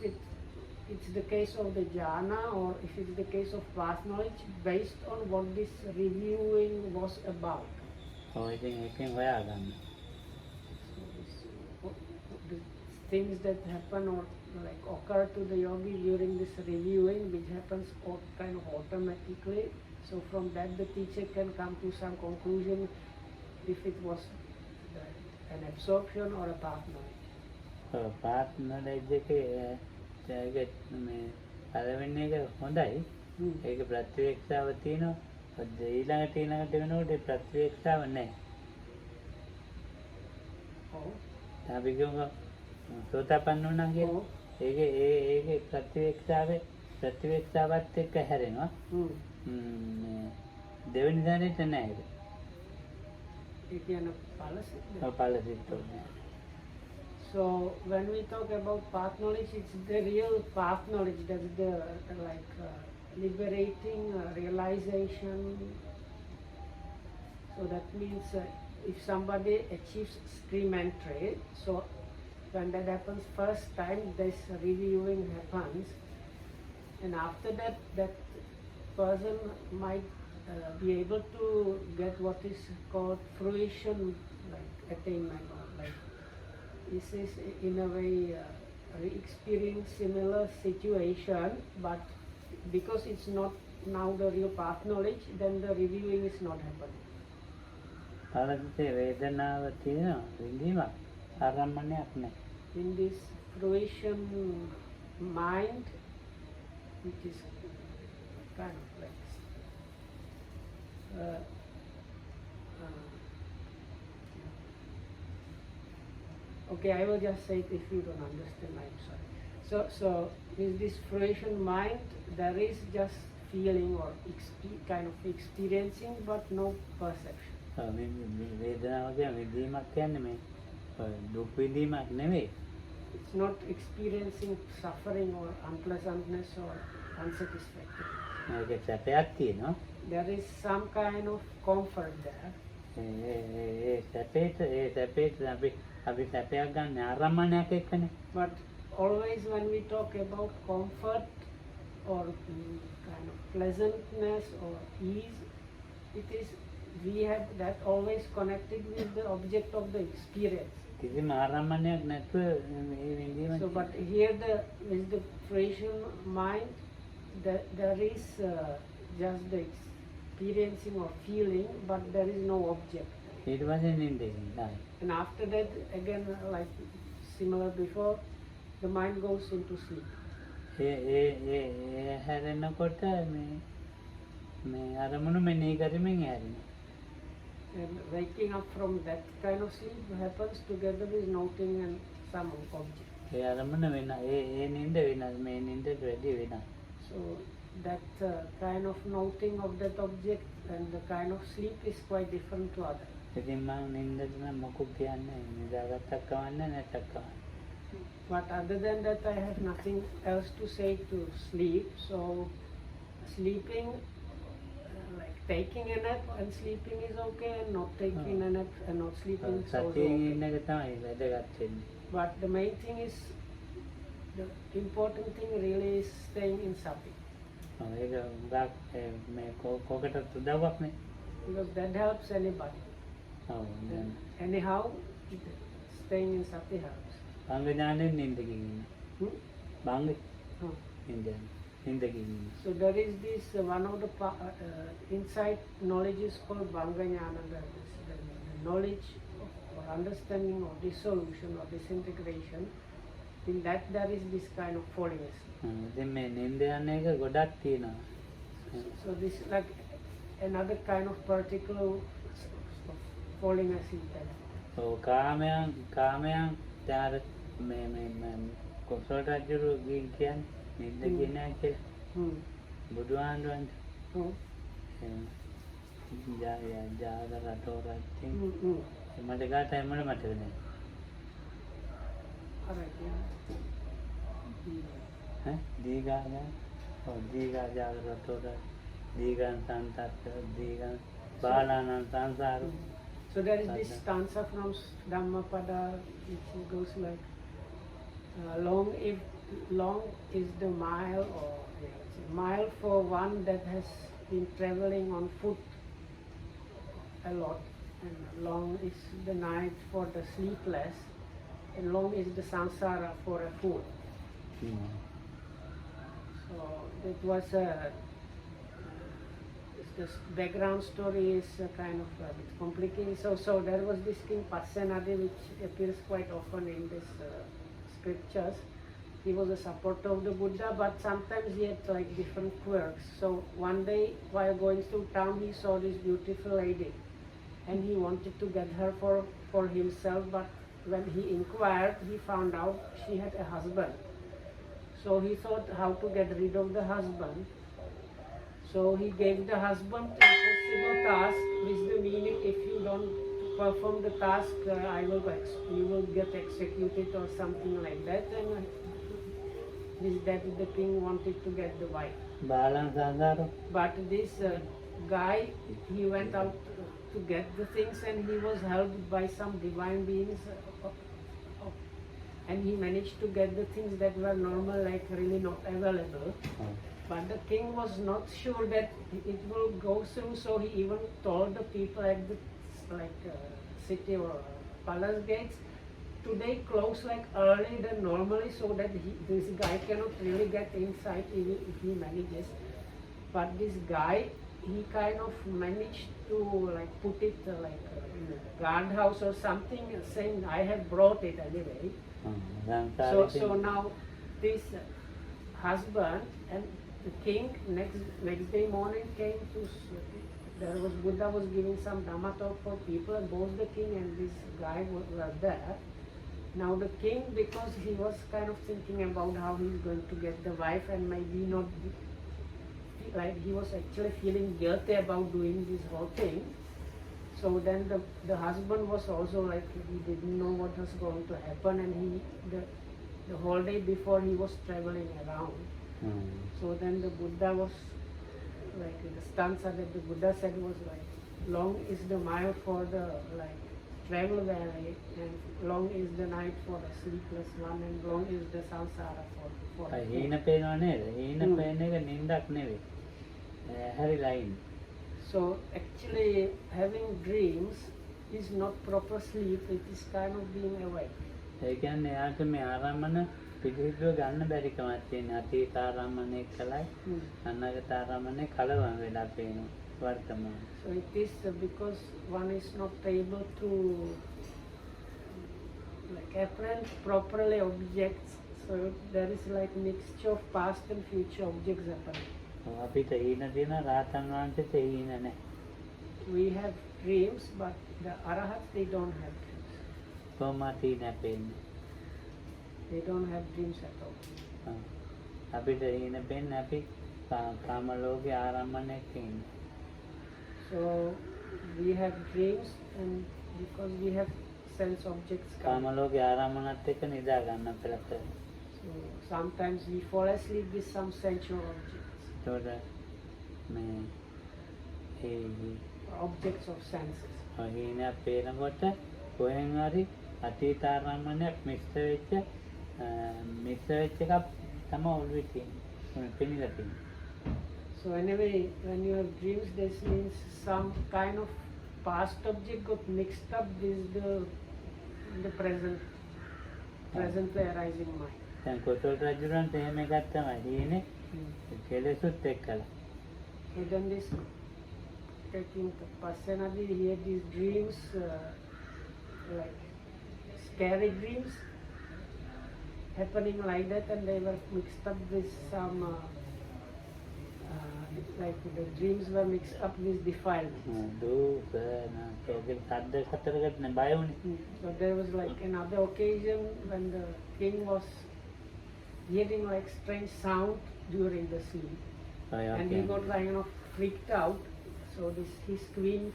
it's the case of the jhana or if it's the case of path knowledge based on what this reviewing was about. ඉතින් ඒකෙන් හොයාගන්න. The things that happen or like occur to the yogi during this reviewing, which happens kind of automatically. So from that the teacher can come to some conclusion if it was an absorption or a path knowledge. Path knowledge එකේ මේ පළවෙනි එක හොඳයි. ඒක ප්‍රතිවේක්ෂාව තියෙනවා. ඊළඟට වෙනකොට ප්‍රතිවේක්ෂාව නැහැ. අපි කියමු සෝතාපන්න වුණා කියලා. ඒකේ ප්‍රතිවේක්ෂාවත් එක්ක හැරෙනවා. දෙවෙනි ධානයේට නැහැ ඒක. ඒ කියන්නේ ඵලසිද්ධ. ඵලසිද්ධ. So when we talk about path knowledge, it's the real path knowledge. That's the like liberating realization. So that means if somebody achieves stream entry, so when that happens first time, this reviewing happens, and after that, that person might be able to get what is called fruition, like attainment, or like this is in a way re-experience similar situation, but because it's not now the real path knowledge, then the reviewing is not happening. ඵලසිතේ වේදනාව තියෙනවා විඳීමක් ආරම්භණයක් නැහැ. In this fruition mind, which is kind of like okay, I will just say it. If you don't understand, I'm sorry. So with this fruition mind, there is just feeling or kind of experiencing, but no perception. වේදනාව කියන්නේ විඳීමක් කියන්නේ මේ දුක් විඳීමක් නෙවෙයි. It's not experiencing suffering or unpleasantness or unsatisfactory. ඒක සැපයක් තියෙනවා. There is some kind of comfort there. ඒ සැපේට අපි සැපයක් ගන්න ආරම්භණයක් එක්කනේ. But always when we talk about comfort or kind of pleasantness or ease, it is we have that always connected with the object of the experience. කිසිම ආරම්භණයක් නැතුව මේ විඳීම. So but here with the fruition mind, there is just the experiencing or feeling, but there is no object. ඊට පස්සේ නිින්දේ. And after that, again, like similar before, the mind goes into sleep. හැරෙනකොට මේ අරමුණු මෙනෙහි කරමින් හැරෙනවා. And waking up from that kind of sleep happens together with noting and some object. ඒ අරමුණ වෙන ඒ නිින්ද වෙනස් මේ නිින්දට වැඩි වෙනස්. So that kind of noting of that object and the kind of sleep is quite different to others. ඉතින් මම නිින්දට නම් මොකුත් කියන්නේ නිදාගත්තක් කවන්නේ නැත්තක් කවන්නේ. But other than that, I have nothing else to say to sleep. So sleeping, like taking a nap and sleeping is okay, and not taking a nap and not sleeping is also සතියෙන් okay. ඉන්න එක තමයි වැදගත් වෙන්නේ. But the main thing is, the important thing really is staying in sati. ඒක උගක් මේ කොකටත් උදව්වක් නේ. Because that helps anybody. Anyhow, staying in sati helps. බංග ඥානෙන් නිින්ද ගිහින්. බංග නිින්ද. So there is this one of the insight knowledge is called Banganyana, the knowledge or understanding of dissolution or disintegration. In that there is this kind of fallingness. So this is like another kind of particular fallingness in that. Kosala රජුරු ගින් කියන්නේ නින්ද කියන්නේ කියලා. බුදුහාමුදුරන්ට. ජාගරතෝරත්. මට ගාතයි මට මතක නෑ. දීගාගා. දීගා ජාගරතෝර. දීගාන් සංතත් දීගාන් බාලානං සංසාරෝ. So there is this stanza from Dhammapada which goes like long is the mile, or mile for one that has been traveling on foot a lot, and long is the night for the sleepless, and long is the samsara for a fool. So that was the background story is kind of a bit complicated. So there was this king Pasyanadi which appears quite often in this scriptures. He was a supporter of the Buddha, but sometimes he had like different quirks. So one day while going through town, he saw this beautiful lady and he wanted to get her for himself, but when he inquired, he found out she had a husband. So he thought how to get rid of the husband. So he gave the husband a possible task with the meaning, if you don't perform the task, you will get executed or something like that. And that the king wanted to get the wife. But this guy, he went out to get the things and he was helped by some divine beings, and he managed to get the things that were normal, like really not available. But the king was not sure that it will go through, so he even told the people at the city or palace gates, today close like early than normally, so that this guy cannot really get inside even if he manages. But this guy, he kind of managed to like put it in a guardhouse or something, saying I have brought it anyway. So now this husband and the king next day morning came to, Buddha was giving some Dhamma talk for people, and both the king and this guy were there. Now the king, because he was kind of thinking about how he's going to get the wife and maybe not, like he was actually feeling guilty about doing this whole thing. So then the husband was also like, he didn't know what was going to happen, and the whole day before he was traveling around. So then the Buddha was like, the stanza that the Buddha said was like, long is the mile for the travel valley, and long is the night for the sleepless one, and long is the samsara for So actually having dreams is not proper sleep, it is kind of being awake. පිළිහිදුව ගන්න බැරි කමක් තියෙන අතීත ආරම්මණය කලයි අනාගත ආරම්මණය කලවම් වෙලා පේනවා වර්තමාන. So it is because one is not able to apprehend properly objects, so there is like mixture of past and future objects happening. අපිට ඊන දින රාතන් වහන්සේට ඊන නැහැ. We have dreams, but the arahats, they don't have dreams. කොහොමද ඊන පේන්නේ? They don't have dreams at all. අපිට ඊන පේන්නේ අපි කාම ලෝකේ ආරම්මණයක් ඉන්නේ. So we have dreams, and because we have sense objects කාම ලෝකේ ආරම්මණත් එක්ක නිදා ගන්න අපිට. So sometimes we fall asleep with some sensual objects. Objects of senses. ඊන පේනකොට කොහෙන් හරි අතීත ආරම්මණයක් මික්ස් වෙච්ච එකක් තමයි ඔළුවේ තියෙන්නේ. පෙනිලා තියෙන්නේ. So anyway, when you have dreams, this means some kind of past object got mixed up with the presently arising mind. දැන් කොසල් රජුරන්ට එහෙම එකක් තමයි තියෙන්නේ. කෙලෙසුත් එක්කලා. And then this taking Pasenadi, he had these dreams, like scary dreams happening like that, and they were mixed up with some, like the dreams were mixed up with defilement. So there was like another occasion when the king was hearing like strange sound during the sleep. And he got kind of freaked out. So his queen,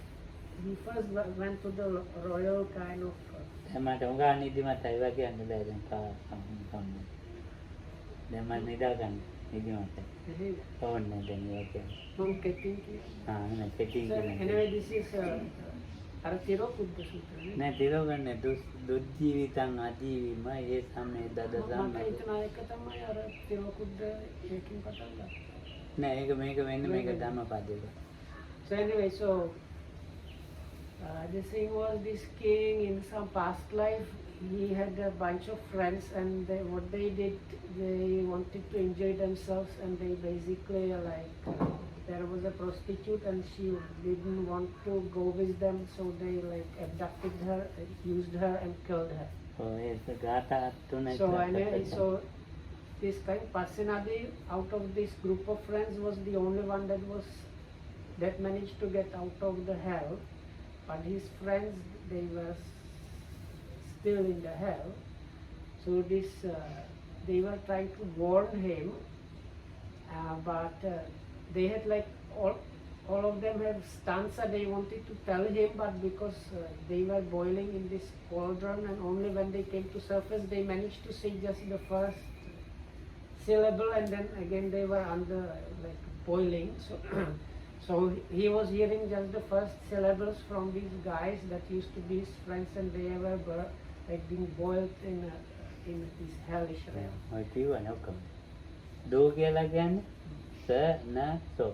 he first went to the royal kind of. මට උඟා නිදිමත ඒවා කියන්න බෑ දැන් කන්න. දැන් මම නිදා ගන්න නිදිමත. ඕනේ දැන් ඒවා කියන්න. From Keting. නේ කෙටින් කියන්නේ. Anyway, this is අර තිරෝකුද්ද සූත්‍රය. නෑ තිරෝගන්නේ දුජීවිතං අජීවිම ඒ සමේ දදසම්. මම හිතන එක තමයි අර තිරෝකුද්ද ඒකින් පටන් ගන්න. නෑ ඒක මේක වෙන්නේ මේක ධම්මපදයක. So anyway, so the thing was, this king in some past life, he had a bunch of friends, and what they did, they wanted to enjoy themselves, and they basically there was a prostitute and she didn't want to go with them, so they like abducted her, used her and killed her. Oh, yes, so anyway, so this guy Pasenadi, out of this group of friends, was the only one that managed to get out of the hell. But his friends, they were still in the hell. So they were trying to warn him, but they had like all of them had stanza they wanted to tell him, but because they were boiling in this cauldron, and only when they came to surface they managed to say just the first syllable, and then again they were under like boiling. So he was hearing just the first syllables from these guys that used to be his friends, and they were like being boiled in this hellish realm. දෝ කියලා කියන්නේ ස න සෝ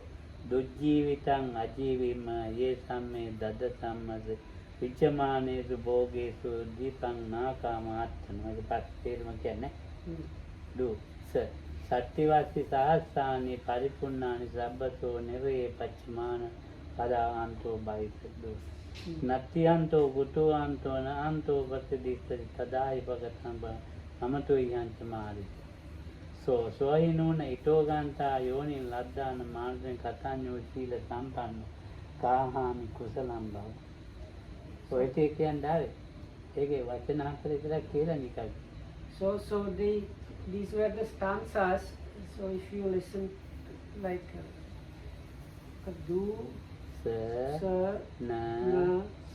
දුජීවිතං අජීවිම යේ සම්මේ දද සම්මද විචමානේසු භෝගේසු දීපං නාකාමාත්තන ඔය පස්තේරම කියන්නේ දු ස සත්‍යවාසී සහස්සානි පරිපුන්නානි සබ්බතෝ නෙවේ පච්චමාන පදාන්තෝ බයිසදු නත්‍යන්තෝ ගුතෝන්තෝ නාන්තෝ වසදිස්සති තදායි භගතං අමතෝ යංච මාරි සෝහිනෝන ඊතෝගාන්තා යෝනින් ලද්දාන මාර්ගයෙන් කතඤ්ඤෝ සීල සම්පන්න කාහාමි කුසලම් බව ඔය ටික කියන්නේ ඒකේ වචන හතර විතරක් කියලා නිකන්. So these were the stanzas. So if you listen like do, sa, na,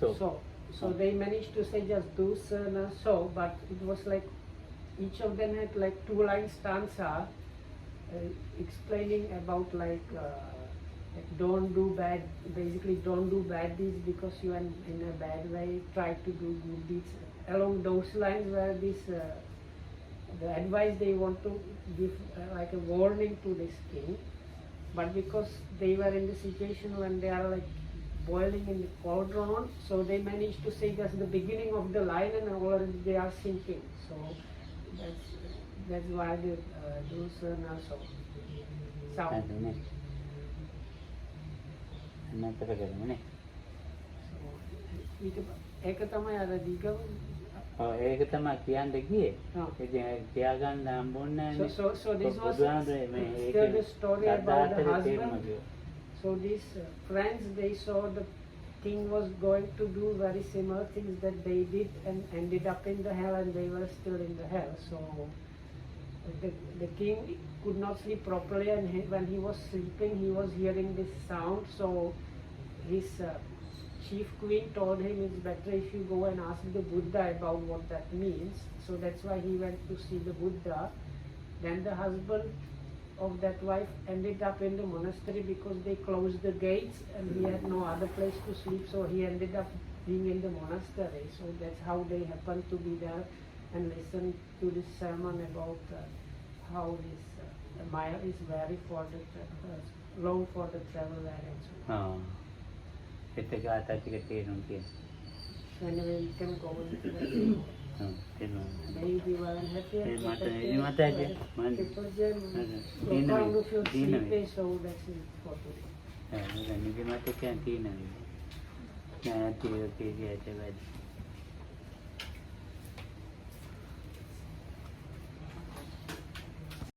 so. So they managed to say just do, sa, na, so, but it was like each of them had like 2-line stanza explaining about like don't do bad, basically don't do bad deeds because you are in a bad way, try to do good deeds. Along those lines were this the advice they want to give like a warning to this king, but because they were in the situation when they are like boiling in the cauldron, so they managed to say just the beginning of the line and already they are sinking. So that's why the those also sound. ඒක තමයි අර දීගම ඒක තමයි කියන්න ගියේ. ඉතින් තියාගන්න හම්බුන්නේ නැහැ. So this was still the story about the husband. So these friends, they saw the king was going to do very similar things that they did and ended up in the hell, and they were still in the hell. So the king could not sleep properly, and when he was sleeping he was hearing this sound. So his chief queen told him it's better if you go and ask the Buddha about what that means. So that's why he went to see the Buddha. Then the husband of that wife ended up in the monastery because they closed the gates and he had no other place to sleep, so he ended up being in the monastery. So that's how they happened to be there and listen to this sermon about how this mile is very for the long for the traveler and so on. එතක ආතතික තේරුම් කියන. So anyway, you can go into that. Maybe one happy. People sleepy, so that's it for today. නිදිමත කියන්නේ තීන. නෑ තීන කීයද වැඩි.